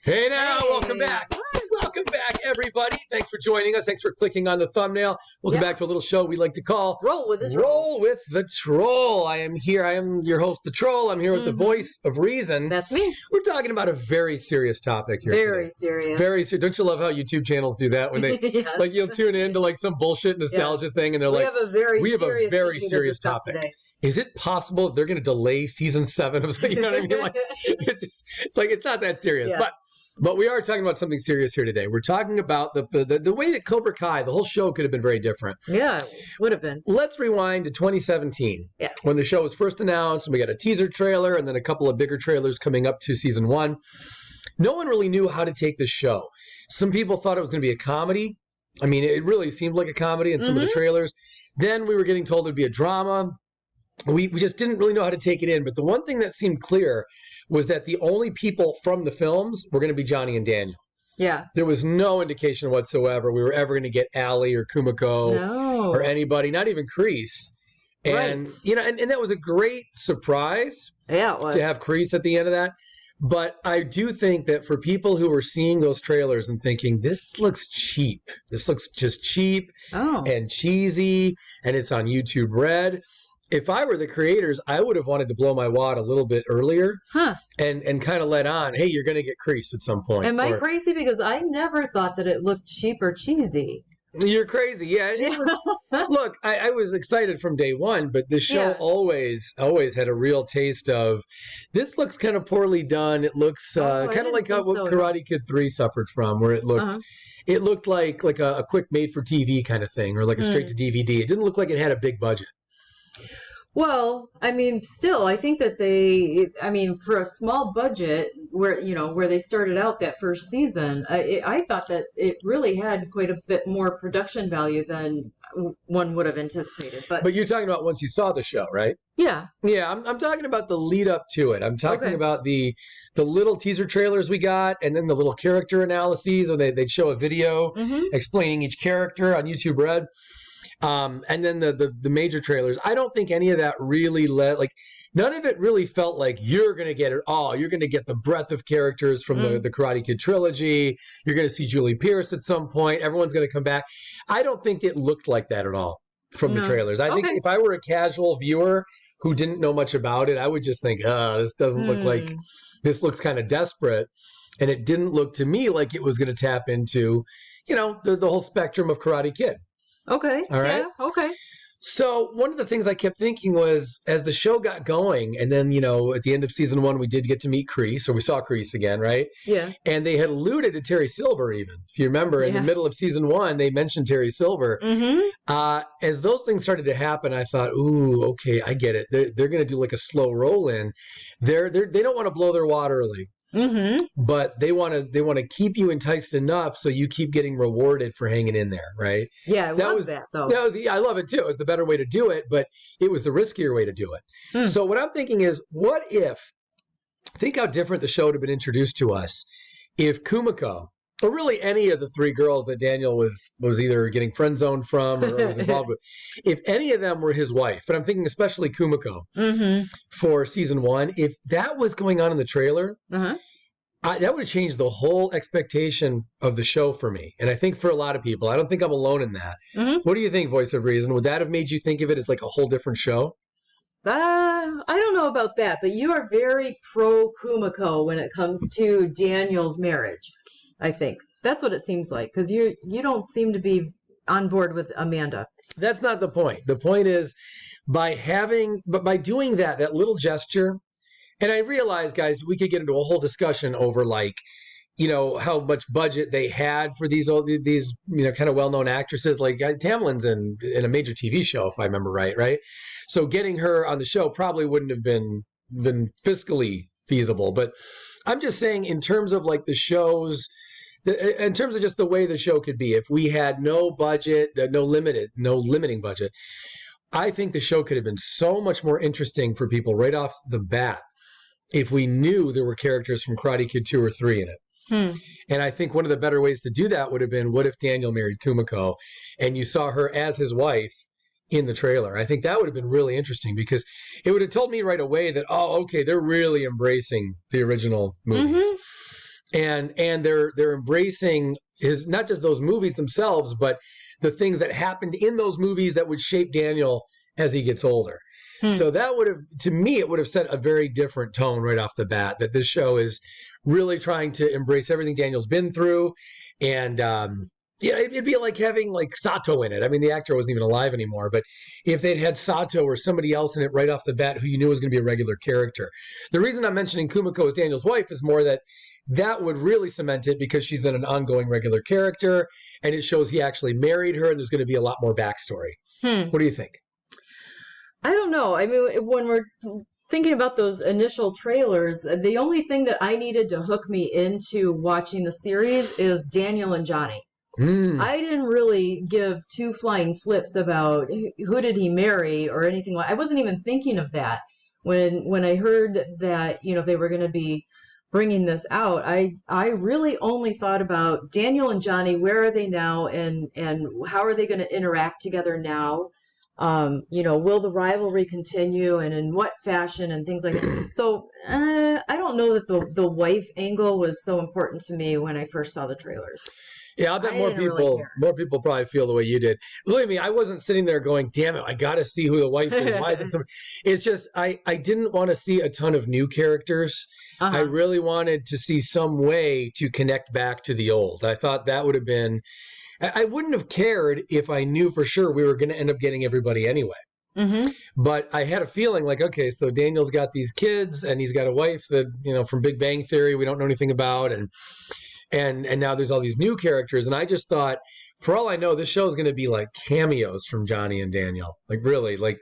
Hey now, welcome back. Welcome back, everybody. Thanks for joining us. Thanks for clicking on the thumbnail. Welcome back to a little show we like to call Roll with the Troll. Roll with the Troll. I am here. I am your host, the Troll. I'm here with the voice of reason. That's me. We're talking about a very serious topic here Very today. serious. Very serious. Don't you love how YouTube channels do that when they Yes. like you'll tune into like some bullshit nostalgia thing and they're like, we have a very serious topic. Today. Is it possible they're going to delay season 7 of you know what I mean? Like it's like it's not that serious, but we are talking about something serious here today. We're talking about the way that Cobra Kai, the whole show could have been very different. Yeah, would have been. Let's rewind to 2017 when the show was first announced and we got a teaser trailer and then a couple of bigger trailers coming up to season 1. No one really knew how to take the show. Some people thought it was going to be a comedy. I mean, it really seemed like a comedy in some of the trailers. Then we were getting told it'd be a drama. We just didn't really know how to take it in. But the one thing that seemed clear was that the only people from the films were going to be Johnny and Daniel. Yeah. There was no indication whatsoever we were ever going to get Allie or Kumiko or anybody, not even Kreese. And, you know, and that was a great surprise it was. To have Kreese at the end of that. But I do think that for people who were seeing those trailers and thinking, this looks cheap. This looks just cheap and cheesy, and it's on YouTube Red. If I were the creators, I would have wanted to blow my wad a little bit earlier and kind of let on, hey, you're going to get Kreese at some point. Am I crazy? Because I never thought that it looked cheap or cheesy. You're crazy. Yeah. It was, look, I was excited from day one, but the show always had a real taste of, this looks kind of poorly done. It looks kind of like what Karate Kid 3 suffered from, where it looked... It looked like a quick made-for-TV kind of thing, or like a straight-to-DVD. It didn't look like it had a big budget. Well, I mean, still, I think that for a small budget, where they started out that first season, I thought that it really had quite a bit more production value than one would have anticipated. But you're talking about once you saw the show, right? Yeah. Yeah, I'm talking about the lead up to it. I'm talking about the little teaser trailers we got, and then the little character analyses, or they'd show a video explaining each character on YouTube Red. And then the major trailers, I don't think any of that really none of it really felt like you're going to get it all. You're going to get the breadth of characters from the Karate Kid trilogy. You're going to see Julie Pierce at some point. Everyone's going to come back. I don't think it looked like that at all from the trailers. I think if I were a casual viewer who didn't know much about it, I would just think, this doesn't look like, this looks kind of desperate. And it didn't look to me like it was going to tap into, the whole spectrum of Karate Kid. Okay. All right. Yeah, okay. So one of the things I kept thinking was, as the show got going, and then, at the end of season 1, we did get to meet Kreese, or we saw Kreese again, right? Yeah. And they had alluded to Terry Silver even. If you remember, in the middle of season 1, they mentioned Terry Silver. As those things started to happen, I thought, ooh, okay, I get it. They're going to do like a slow roll in. They don't want to blow their wad early. But they want to keep you enticed enough so you keep getting rewarded for hanging in there, right? Yeah, I love that though. I love it too. It was the better way to do it, but it was the riskier way to do it. So what I'm thinking is, think how different the show would have been introduced to us if Kumiko, or really any of the 3 girls that Daniel was either getting friend zoned from or was involved with, if any of them were his wife, but I'm thinking especially Kumiko for season 1, if that was going on in the trailer, that would have changed the whole expectation of the show for me. And I think for a lot of people, I don't think I'm alone in that. What do you think, Voice of Reason? Would that have made you think of it as like a whole different show? I don't know about that, but you are very pro Kumiko when it comes to Daniel's marriage. I think that's what it seems like, because you don't seem to be on board with Amanda. That's not the point. The point is by doing that little gesture, and I realize, guys, we could get into a whole discussion over how much budget they had for these kind of well-known actresses, like Tamlin's in a major TV show, if I remember right? So getting her on the show probably wouldn't have been fiscally feasible. But I'm just saying, in terms of like the shows, in terms of just the way the show could be, if we had no budget, no limiting budget, I think the show could have been so much more interesting for people right off the bat if we knew there were characters from Karate Kid 2 or 3 in it. And I think one of the better ways to do that would have been, what if Daniel married Kumiko and you saw her as his wife in the trailer? I think that would have been really interesting, because it would have told me right away that, they're really embracing the original movies. and they're embracing his, not just those movies themselves, but the things that happened in those movies that would shape Daniel as he gets older. So that would have, to me, it would have set a very different tone right off the bat, that this show is really trying to embrace everything Daniel's been through. And yeah, it'd be like having like Sato in it. I mean, the actor wasn't even alive anymore, but if they'd had Sato or somebody else in it right off the bat who you knew was going to be a regular character. The reason I'm mentioning Kumiko as Daniel's wife is more that would really cement it, because she's then an ongoing regular character, and it shows he actually married her, and there's going to be a lot more backstory. What do you think? I don't know. I mean, when we're thinking about those initial trailers, the only thing that I needed to hook me into watching the series is Daniel and Johnny. I didn't really give two flying flips about who did he marry or anything like. I wasn't even thinking of that when I heard that, you know, they were going to be bringing this out. I really only thought about Daniel and Johnny. Where are they now, and how are they going to interact together now? You know, will the rivalry continue, and in what fashion, and things like that. So I don't know that the wife angle was so important to me when I first saw the trailers. Yeah, I bet more people probably feel the way you did. Believe me, I wasn't sitting there going, damn it, I got to see who the wife is. Why is it so? It's just, I didn't want to see a ton of new characters. I really wanted to see some way to connect back to the old. I thought that would have been, I wouldn't have cared if I knew for sure we were going to end up getting everybody anyway. But I had a feeling like, okay, so Daniel's got these kids and he's got a wife that, you know, from Big Bang Theory, we don't know anything about. And now there's all these new characters. And I just thought, for all I know, this show is going to be like cameos from Johnny and Daniel. Like really, like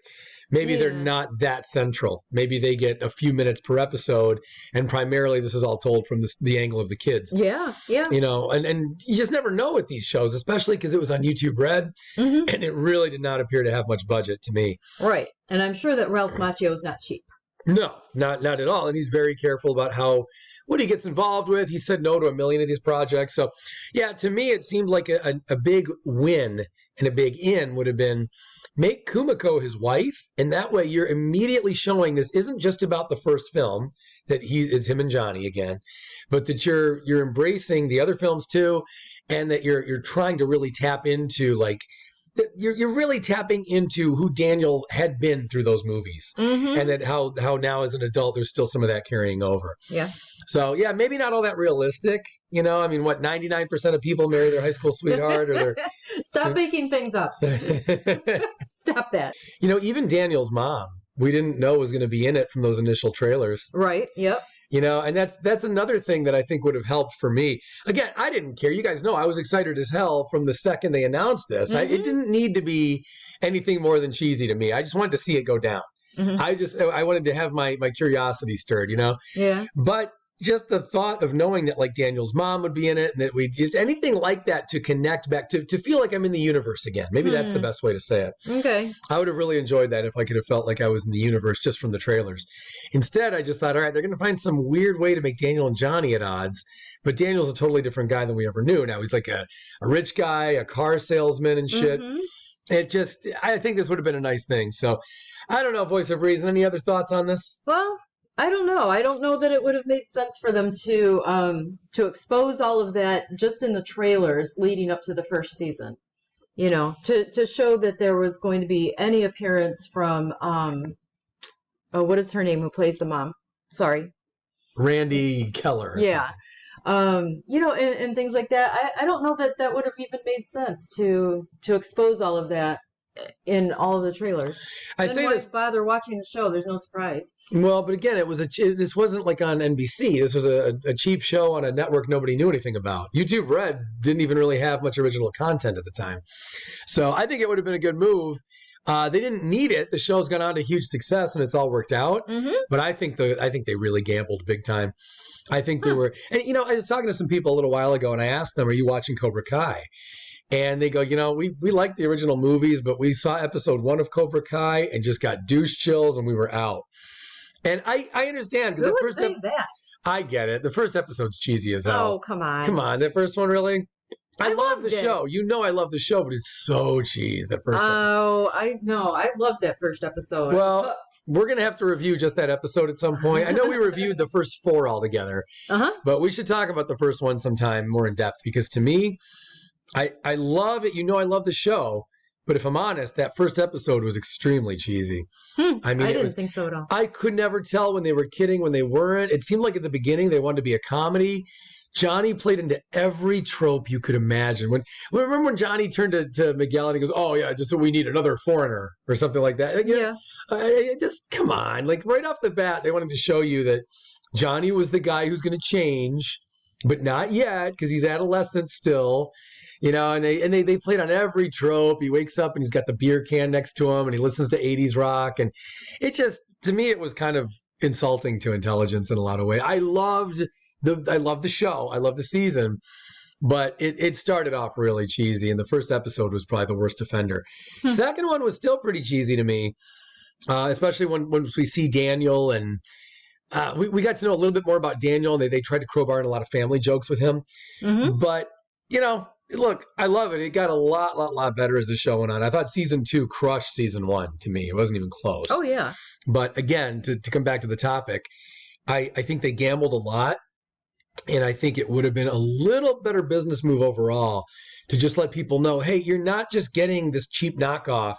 maybe they're not that central. Maybe they get a few minutes per episode. And primarily this is all told from the angle of the kids. Yeah. You know, and you just never know with these shows, especially because it was on YouTube Red. And it really did not appear to have much budget to me. Right. And I'm sure that Ralph Macchio is not cheap. No, not at all. And he's very careful about what he gets involved with. He said no to a million of these projects. So, yeah, to me, it seemed like a big win and a big in would have been make Kumiko his wife. And that way you're immediately showing this isn't just about the first film, that it's him and Johnny again, but that you're embracing the other films too. And that you're trying to really tap into like, you're really tapping into who Daniel had been through those movies, and that how now as an adult there's still some of that carrying over. Yeah. So yeah, maybe not all that realistic. You know, I mean, what 99% of people marry their high school sweetheart or their. Stop making things up. Stop that. You know, even Daniel's mom, we didn't know was going to be in it from those initial trailers. Right. Yep. You know, and that's another thing that I think would have helped for me. Again, I didn't care. You guys know I was excited as hell from the second they announced this. It didn't need to be anything more than cheesy to me. I just wanted to see it go down. I wanted to have my curiosity stirred, you know? Yeah. But just the thought of knowing that like Daniel's mom would be in it and that we'd use anything like that to connect back to feel like I'm in the universe again. Maybe that's the best way to say it. Okay. I would have really enjoyed that if I could have felt like I was in the universe just from the trailers. Instead, I just thought, all right, they're going to find some weird way to make Daniel and Johnny at odds. But Daniel's a totally different guy than we ever knew. Now he's like a rich guy, a car salesman and shit. I think this would have been a nice thing. So I don't know, Voice of Reason. Any other thoughts on this? Well, I don't know. I don't know that it would have made sense for them to expose all of that just in the trailers leading up to the first season. You know, to show that there was going to be any appearance from what is her name who plays the mom? Sorry. Randy Keller. Yeah. You know, and things like that. I don't know that would have even made sense to expose all of that in all of the trailers. I say this, bother watching the show. There's no surprise. Well, but again, this wasn't like on NBC. This was a cheap show on a network nobody knew anything about. YouTube Red didn't even really have much original content at the time. So I think it would have been a good move. They didn't need it. The show's gone on to huge success and it's all worked out. But I think they really gambled big time. I think they were, and you know, I was talking to some people a little while ago and I asked them, are you watching Cobra Kai? And they go, you know, we liked the original movies, but we saw episode 1 of Cobra Kai and just got douche chills and we were out. And I understand. Who would say that? I get it. The first episode's cheesy as hell. Oh, come on. Come on. The first one, really? I love the loved it. show. You know I love the show, but it's so cheese, that first episode. Oh, I know. I loved that first episode. Well, we're going to have to review just that episode at some point. I know we reviewed the first 4 altogether, but we should talk about the first one sometime more in depth, because to me, I love it. You know I love the show, but if I'm honest, that first episode was extremely cheesy. I mean, I didn't think so at all. I could never tell when they were kidding, when they weren't. It seemed like at the beginning they wanted to be a comedy. Johnny played into every trope you could imagine. Remember when Johnny turned to Miguel and he goes, "Oh yeah, just so we need another foreigner," or something like that. Yeah. Just come on. Like right off the bat, they wanted to show you that Johnny was the guy who's going to change, but not yet, because he's adolescent still. You know, and they played on every trope. He wakes up and he's got the beer can next to him and he listens to 80s rock. And it just, to me, it was kind of insulting to intelligence in a lot of ways. I loved the show. I loved the season, but it started off really cheesy. And the first episode was probably the worst offender. Second one was still pretty cheesy to me, especially when we see Daniel and we got to know a little bit more about Daniel, and they tried to crowbar in a lot of family jokes with him. But, you know, look, I love it. It got a lot better as the show went on. I thought season 2 crushed season 1 to me. It wasn't even close. Oh, yeah. But again, to come back to the topic, I think they gambled a lot. And I think it would have been a little better business move overall to just let people know, hey, you're not just getting this cheap knockoff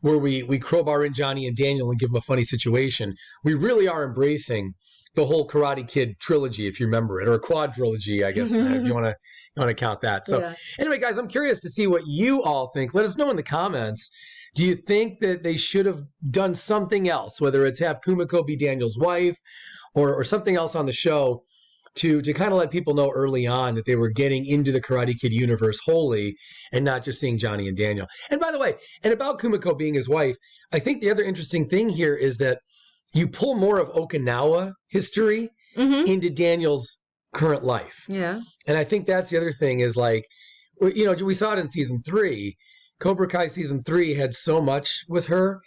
where we crowbar in Johnny and Daniel and give them a funny situation. We really are embracing the whole Karate Kid trilogy, if you remember it, or a quadrilogy, I guess, if you want to count that. So anyway, guys, I'm curious to see what you all think. Let us know in the comments. Do you think that they should have done something else, whether it's have Kumiko be Daniel's wife or something else on the show to kind of let people know early on that they were getting into the Karate Kid universe wholly and not just seeing Johnny and Daniel? And by the way, and about Kumiko being his wife, I think the other interesting thing here is that you pull more of Okinawa history into Daniel's current life. Yeah. And I think that's the other thing is, like, you know, we saw it in season 3. Cobra Kai season 3 had so much with her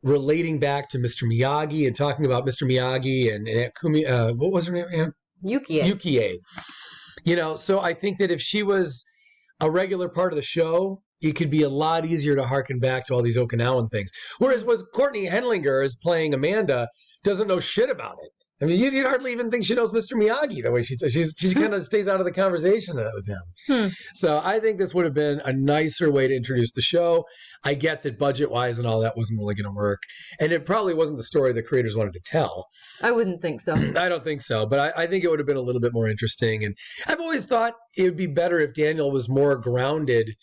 relating back to Mr. Miyagi and talking about Mr. Miyagi and Aunt Kumi, what was her name? Yukie. You know, so I think that if she was a regular part of the show, it could be a lot easier to harken back to all these Okinawan things. Whereas Courtney Henlinger is playing Amanda, doesn't know shit about it. I mean, you'd hardly even think she knows Mr. Miyagi the way she kind of stays out of the conversation with him. So I think this would have been a nicer way to introduce the show. I get that budget-wise and all that wasn't really going to work. And it probably wasn't the story the creators wanted to tell. I wouldn't think so. I don't think so. But I think it would have been a little bit more interesting. And I've always thought it would be better if Daniel was more grounded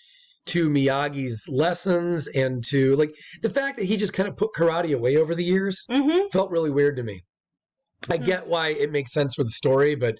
to Miyagi's lessons and to, like, the fact that he just kind of put karate away over the years felt really weird to me. I get why it makes sense for the story, but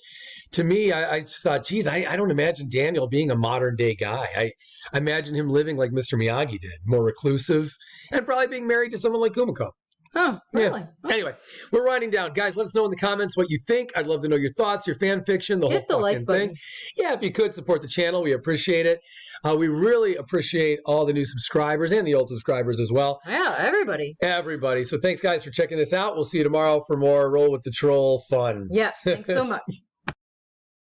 to me, I just thought, geez, I don't imagine Daniel being a modern day guy. I imagine him living like Mr. Miyagi did, more reclusive, and probably being married to someone like Kumiko. Oh, really? Yeah. Anyway, we're winding down. Guys, let us know in the comments what you think. I'd love to know your thoughts, your fan fiction, the whole fucking like thing. button. Yeah, if you could support the channel, we appreciate it. We really appreciate all the new subscribers and the old subscribers as well. Yeah, everybody. Everybody. So thanks, guys, for checking this out. We'll see you tomorrow for more Roll with the Troll fun. Yes, thanks so much.